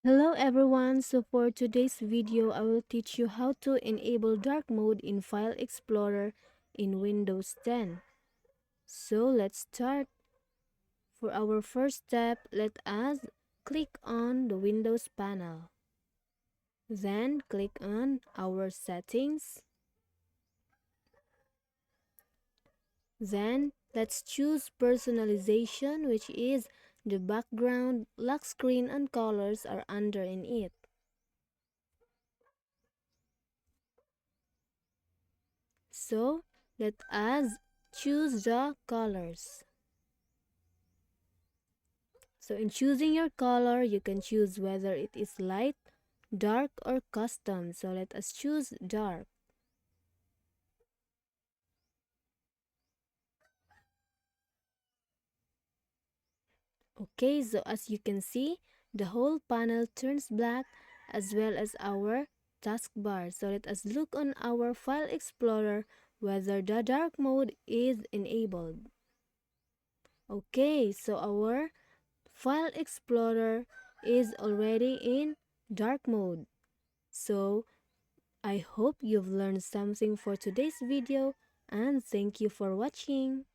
Hello everyone, so for today's video I will teach you how to enable dark mode in File Explorer in Windows 10. So let's start. For our first step, let us click on the Windows panel. Then click on our settings. Then let's choose personalization, which is the background, lock screen and colors are under in it. So let us choose the colors. So in choosing your color, you can choose whether it is light, dark or custom. So let us choose dark. Okay, so as you can see, the whole panel turns black as well as our taskbar. So let us look on our File Explorer whether the dark mode is enabled. Okay, so our File Explorer is already in dark mode. So I hope you've learned something for today's video and thank you for watching.